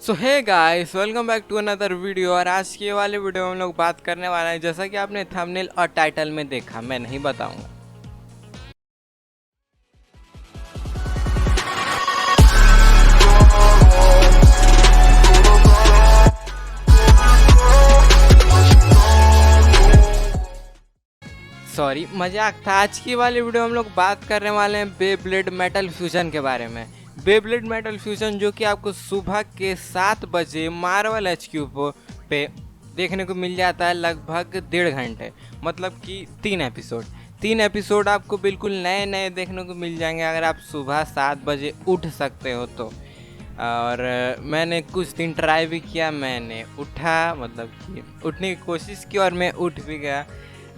So hey guys, welcome back to another video. और आज के वाले वीडियो में हम लोग बात करने वाले हैं, जैसा कि आपने थंबनेल और टाइटल में देखा, मैं नहीं बताऊंगा। सॉरी, मजाक था। आज की वाली वीडियो हम लोग बात करने वाले हैं बेब्लेड मेटल फ्यूजन के बारे में। बेब्लेड मेटल फ्यूजन जो कि आपको सुबह के 7 बजे मार्वल HQ पे देखने को मिल जाता है, लगभग 1.5 घंटे, मतलब कि 3 एपिसोड आपको बिल्कुल नए नए देखने को मिल जाएंगे अगर आप सुबह 7 बजे उठ सकते हो तो। और मैंने कुछ दिन ट्राई भी किया, मैंने उठा, मतलब कि उठने की कोशिश की और मैं उठ भी गया।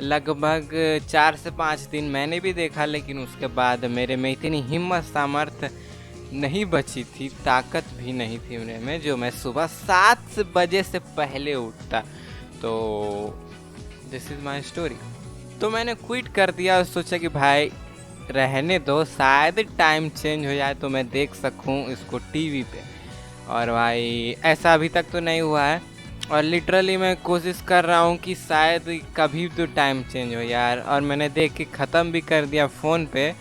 लगभग 4 से 5 दिन मैंने भी देखा, लेकिन उसके बाद मेरे में इतनी हिम्मत सामर्थ्य नहीं बची थी, ताकत भी नहीं थी मेरे में, जो मैं सुबह 7 बजे से पहले उठता। तो दिस इज़ माई स्टोरी। तो मैंने क्विट कर दिया और सोचा कि भाई रहने दो, शायद टाइम चेंज हो जाए तो मैं देख सकूं इसको टीवी पे। और भाई ऐसा अभी तक तो नहीं हुआ है, और लिटरली मैं कोशिश कर रहा हूँ कि शायद कभी तो टाइम चेंज हो यार। और मैंने देख के ख़त्म भी कर दिया फ़ोन पे।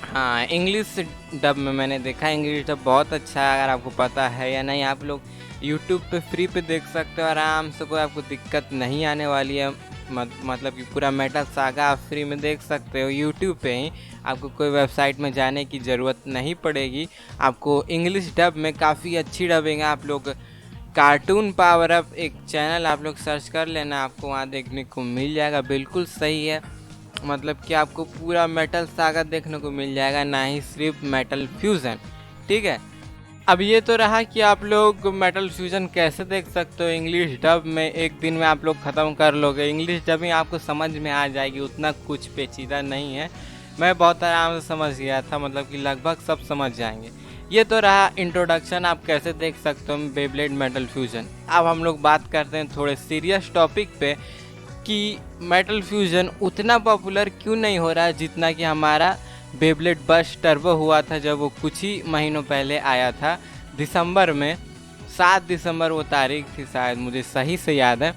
हाँ, इंग्लिश डब में मैंने देखा। इंग्लिश डब बहुत अच्छा है, अगर आपको पता है या नहीं। आप लोग यूट्यूब पे फ्री पे देख सकते हो आराम से, कोई आपको दिक्कत नहीं आने वाली है। मतलब कि पूरा मेटल सागा आप फ्री में देख सकते हो यूट्यूब पे ही। आपको कोई वेबसाइट में जाने की ज़रूरत नहीं पड़ेगी। आपको इंग्लिश डब में काफ़ी अच्छी डबिंग है। आप लोग कार्टून पावर अप एक चैनल आप लोग सर्च कर लेना, आपको वहाँ देखने को मिल जाएगा। बिल्कुल सही है, मतलब कि आपको पूरा मेटल सागा देखने को मिल जाएगा, ना ही सिर्फ मेटल फ्यूज़न। ठीक है, अब ये तो रहा कि आप लोग मेटल फ्यूजन कैसे देख सकते हो इंग्लिश डब में। एक दिन में आप लोग ख़त्म कर लोगे, इंग्लिश डबिंग आपको समझ में आ जाएगी, उतना कुछ पेचीदा नहीं है। मैं बहुत आराम से समझ गया था, मतलब कि लगभग सब समझ जाएंगे। ये तो रहा इंट्रोडक्शन, आप कैसे देख सकते हो बेब्लेड मेटल फ्यूजन। अब हम लोग बात करते हैं थोड़े सीरियस टॉपिक पे कि मेटल फ्यूजन उतना पॉपुलर क्यों नहीं हो रहा है जितना कि हमारा बेब्लेड बस्ट टर्बो हुआ था, जब वो कुछ ही महीनों पहले आया था दिसंबर में। 7 दिसंबर वो तारीख थी, शायद मुझे सही से याद है।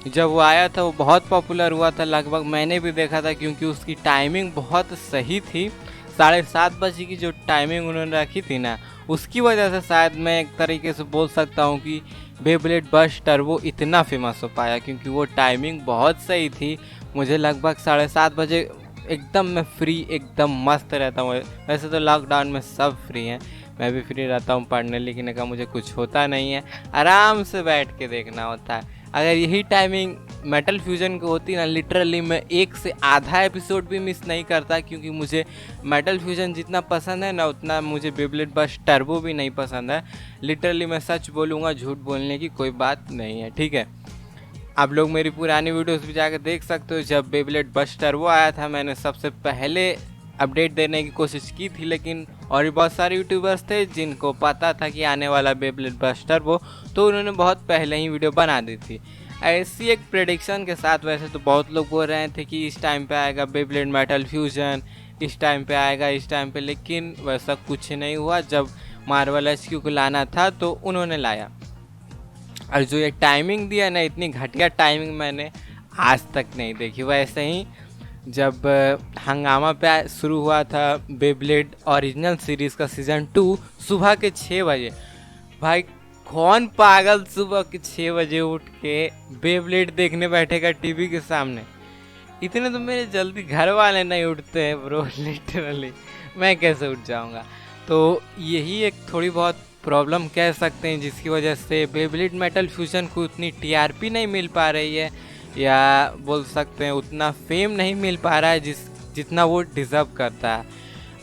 जब वो आया था वो बहुत पॉपुलर हुआ था, लगभग मैंने भी देखा था, क्योंकि उसकी टाइमिंग बहुत सही थी। 7:30 बजे की जो टाइमिंग उन्होंने रखी थी ना, उसकी वजह से शायद मैं एक तरीके से बोल सकता हूँ कि बेब्लेड बस्ट टर्बो इतना फेमस हो पाया, क्योंकि वो टाइमिंग बहुत सही थी। मुझे लगभग 7:30 बजे एकदम मैं फ्री, एकदम मस्त रहता हूँ। वैसे तो लॉकडाउन में सब फ्री हैं, मैं भी फ्री रहता हूँ, पढ़ने लिखने का मुझे कुछ होता नहीं है, आराम से बैठ के देखना होता है। अगर यही टाइमिंग मेटल फ्यूजन की होती ना, लिटरली मैं 1 से आधा एपिसोड भी मिस नहीं करता, क्योंकि मुझे मेटल फ्यूजन जितना पसंद है ना, उतना मुझे बेब्लेड बस्ट टर्बो भी नहीं पसंद है। लिटरली मैं सच बोलूँगा, झूठ बोलने की कोई बात नहीं है। ठीक है, आप लोग मेरी पुरानी वीडियोस भी जाकर देख सकते हो। जब बेब्लेड बस्ट टर्बो आया था, मैंने सबसे पहले अपडेट देने की कोशिश की थी, लेकिन और भी बहुत सारे यूट्यूबर्स थे जिनको पता था कि आने वाला बेब्लेड बस्ट टर्बो, तो उन्होंने बहुत पहले ही वीडियो बना दी थी ऐसी एक प्रेडिक्शन के साथ। वैसे तो बहुत लोग बोल रहे थे कि इस टाइम पे आएगा बेब्लेड मेटल फ्यूजन, इस टाइम पे आएगा, इस टाइम पे, लेकिन वैसा कुछ नहीं हुआ। जब मार्वल HQ को लाना था तो उन्होंने लाया, और जो ये टाइमिंग दिया ना, इतनी घटिया टाइमिंग मैंने आज तक नहीं देखी। वैसे ही जब हंगामा पे शुरू हुआ था बेब्लेड ओरिजिनल सीरीज़ का सीज़न 2 सुबह के 6 बजे, भाई कौन पागल सुबह के 6 बजे उठ के बेब्लेड देखने बैठेगा टीवी के सामने। इतने तो मेरे जल्दी घर वाले नहीं उठते हैं ब्रो, लिटरली मैं कैसे उठ जाऊंगा। तो यही एक थोड़ी बहुत प्रॉब्लम कह सकते हैं, जिसकी वजह से बेब्लेड मेटल फ्यूजन को उतनी TRP नहीं मिल पा रही है, या बोल सकते हैं उतना फेम नहीं मिल पा रहा है जितना वो डिज़र्व करता है।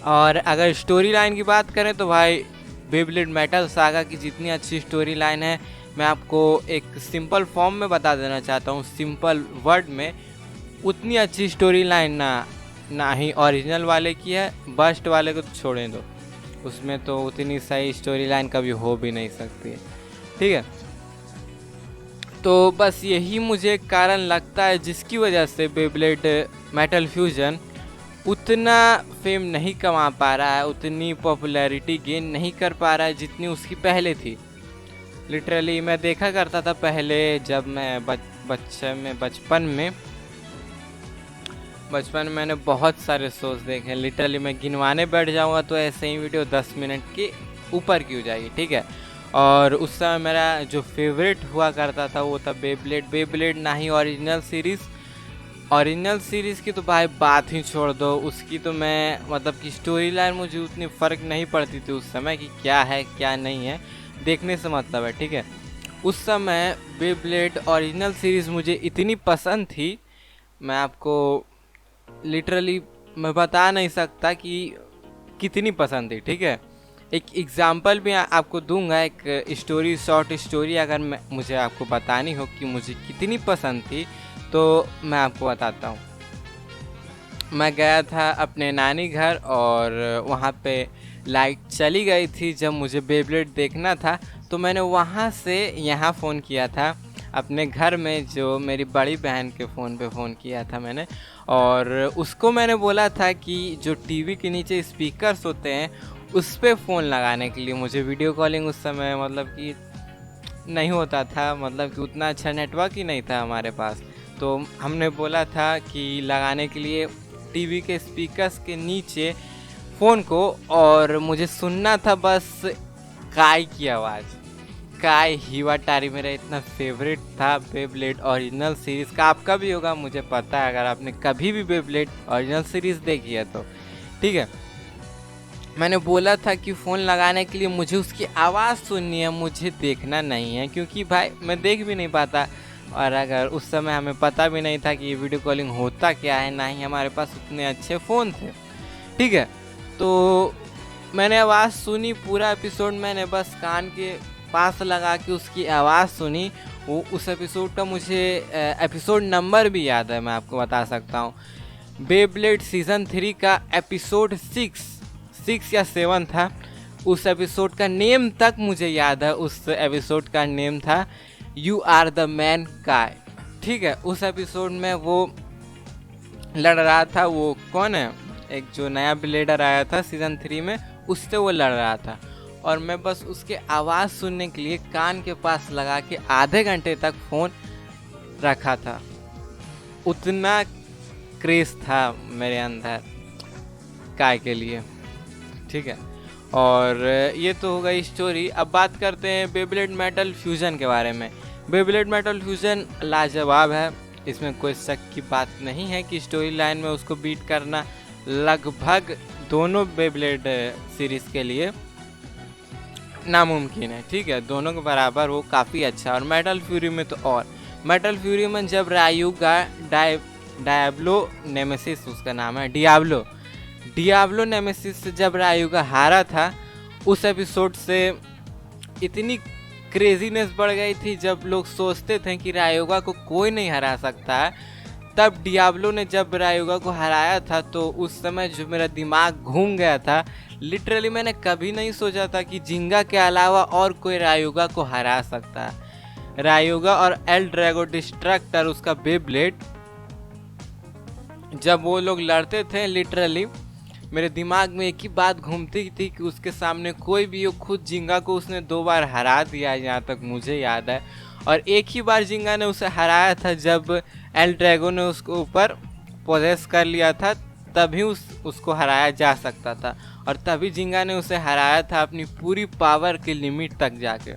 और अगर स्टोरी लाइन की बात करें तो भाई बेब्लेड मेटल सागा की जितनी अच्छी स्टोरी लाइन है, मैं आपको एक सिंपल फॉर्म में बता देना चाहता हूँ, सिंपल वर्ड में, उतनी अच्छी स्टोरी लाइन ना ही ओरिजिनल वाले की है। बस्ट वाले को तो छोड़े दो, उसमें तो उतनी सही स्टोरी लाइन कभी हो भी नहीं सकती है। ठीक है, तो बस यही मुझे कारण लगता है जिसकी वजह से बेब्लेड मेटल फ्यूजन उतना फेम नहीं कमा पा रहा है, उतनी पॉपुलैरिटी गेन नहीं कर पा रहा है जितनी उसकी पहले थी। लिटरली मैं देखा करता था पहले, जब मैं बचपन में मैंने बहुत सारे शोज देखे। लिटरली मैं गिनवाने बैठ जाऊंगा तो ऐसे ही वीडियो 10 मिनट के ऊपर की हो जाएगी, ठीक है। और उस समय मेरा जो फेवरेट हुआ करता था वो था बेब्लेड ना ही ओरिजिनल सीरीज़ की तो भाई बात ही छोड़ दो। उसकी तो मैं मतलब कि स्टोरी लाइन मुझे उतनी फ़र्क नहीं पड़ती थी उस समय कि क्या है क्या नहीं है, देखने से मतलब है, ठीक है। उस समय बेब्लेड ओरिजिनल सीरीज़ मुझे इतनी पसंद थी, मैं आपको लिटरली मैं बता नहीं सकता कि कितनी पसंद थी, ठीक है। एक एग्ज़ाम्पल भी आपको दूंगा, एक शॉर्ट स्टोरी अगर मुझे आपको बतानी हो कि मुझे कितनी पसंद थी तो मैं आपको बताता हूँ। मैं गया था अपने नानी घर और वहाँ पे लाइट चली गई थी जब मुझे बेब्लेड देखना था, तो मैंने वहाँ से यहाँ फ़ोन किया था अपने घर में, जो मेरी बड़ी बहन के फ़ोन पे फ़ोन किया था मैंने। और उसको मैंने बोला था कि जो टीवी के नीचे स्पीकर्स होते हैं उस पर फ़ोन लगाने के लिए। मुझे वीडियो कॉलिंग उस समय मतलब कि नहीं होता था, मतलब कि उतना अच्छा नेटवर्क ही नहीं था हमारे पास। तो हमने बोला था कि लगाने के लिए टीवी के स्पीकर्स के नीचे फ़ोन को, और मुझे सुनना था बस काय की आवाज़। काय हिवाटारी मेरा इतना फेवरेट था बेब्लेड ओरिजिनल सीरीज़ का। आपका भी होगा मुझे पता है, अगर आपने कभी भी बेब्लेड ओरिजिनल सीरीज़ देखी है तो, ठीक है। मैंने बोला था कि फ़ोन लगाने के लिए मुझे उसकी आवाज़ सुननी है, मुझे देखना नहीं है, क्योंकि भाई मैं देख भी नहीं पाता। और अगर उस समय हमें पता भी नहीं था कि ये वीडियो कॉलिंग होता क्या है, ना ही हमारे पास उतने अच्छे फ़ोन थे, ठीक है। तो मैंने आवाज़ सुनी, पूरा एपिसोड मैंने बस कान के पास लगा के उसकी आवाज़ सुनी। वो उस एपिसोड का मुझे एपिसोड नंबर भी याद है, मैं आपको बता सकता हूँ। बेब्लेड सीज़न 3 का एपिसोड 6 या 7 था। उस एपिसोड का नेम तक मुझे याद है। उस एपिसोड का नेम था यू आर द मैन काय, ठीक है। उस एपिसोड में वो लड़ रहा था, वो कौन है, एक जो नया ब्लेडर आया था सीज़न 3 में, उससे वो लड़ रहा था। और मैं बस उसके आवाज़ सुनने के लिए कान के पास लगा के आधे घंटे तक फ़ोन रखा था। उतना क्रेज़ था मेरे अंदर काय के लिए, ठीक है। और ये तो हो गई स्टोरी। अब बात करते हैं बेब्लेड मेटल फ्यूज़न के बारे में। बेब्लेड मेटल फ्यूज़न लाजवाब है, इसमें कोई शक की बात नहीं है कि स्टोरी लाइन में उसको बीट करना लगभग दोनों बेब्लेड सीरीज़ के लिए नामुमकिन है, ठीक है। दोनों के बराबर वो काफ़ी अच्छा। और मेटल फ्यूरी में तो और, मेटल फ्यूरी में जब रायुगा डायब्लो नेमेसिस, उसका नाम है डियाब्लो नेमेसिस से जब रायुगा हारा था, उस एपिसोड से इतनी क्रेजीनेस बढ़ गई थी। जब लोग सोचते थे कि रायुगा को कोई नहीं हरा सकता है, तब डियाब्लो ने जब रायुगा को हराया था तो उस समय जो मेरा दिमाग घूम गया था। लिटरली मैंने कभी नहीं सोचा था कि जिंगा के अलावा और कोई रायुगा को हरा सकता है। रायुगा और एल ड्रैगो डिस्ट्रक्टर, उसका बेब्लेड, जब वो लोग लड़ते थे लिटरली मेरे दिमाग में एक ही बात घूमती थी कि उसके सामने कोई भी हो। खुद जिंगा को उसने 2 बार हरा दिया है, जहाँ तक मुझे याद है। और एक ही बार जिंगा ने उसे हराया था जब एल ड्रैगो ने उसको ऊपर पोजेस कर लिया था, तभी उसको हराया जा सकता था। और तभी जिंगा ने उसे हराया था अपनी पूरी पावर की लिमिट तक जाके।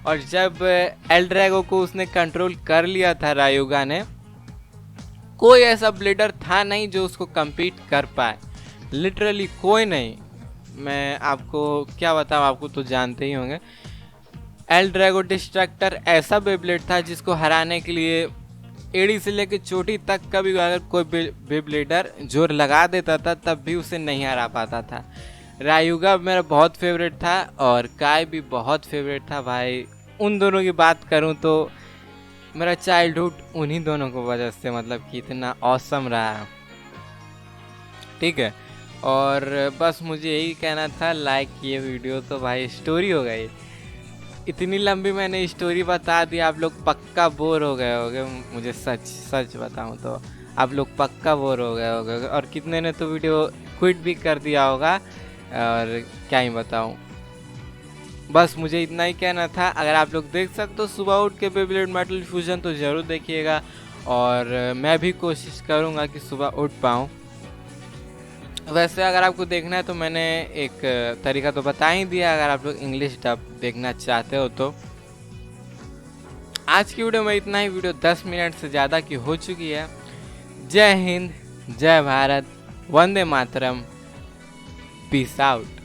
और जब एल ड्रैगो को उसने कंट्रोल कर लिया था रायुगा ने, कोई ऐसा ब्लेडर था नहीं जो उसको कम्पीट कर पाए, लिटरली कोई नहीं। मैं आपको क्या बताऊँ, आपको तो जानते ही होंगे। एल ड्रैगो डिस्ट्रक्टर ऐसा बेब्लेड था जिसको हराने के लिए एड़ी से लेकर चोटी तक का भी अगर कोई बेब्लेडर जोर लगा देता था तब भी उसे नहीं हरा पाता था। रायुगा मेरा बहुत फेवरेट था और काय भी बहुत फेवरेट था भाई। उन दोनों की बात करूं तो मेरा चाइल्डहुड उन्हीं दोनों को वजह से मतलब कि इतना ऑसम रहा, ठीक है। और बस मुझे यही कहना था, लाइक ये वीडियो तो भाई स्टोरी हो गई। इतनी लंबी मैंने स्टोरी बता दी, आप लोग पक्का बोर हो गए होगे। मुझे सच बताऊं तो आप लोग पक्का बोर हो गए होगे और कितने ने तो वीडियो क्विट भी कर दिया होगा। और क्या ही बताऊं, बस मुझे इतना ही कहना था। अगर आप लोग देख सकते हो सुबह उठ के बेब्लेड मेटल फ्यूजन तो ज़रूर देखिएगा, और मैं भी कोशिश करूंगा कि सुबह उठ पाऊँ। वैसे अगर आपको देखना है तो मैंने एक तरीका तो बता ही दिया, अगर आप लोग इंग्लिश डब देखना चाहते हो तो। आज की वीडियो में इतना ही। वीडियो 10 मिनट से ज़्यादा की हो चुकी है। जय हिंद, जय भारत, वंदे मातरम, पीस आउट।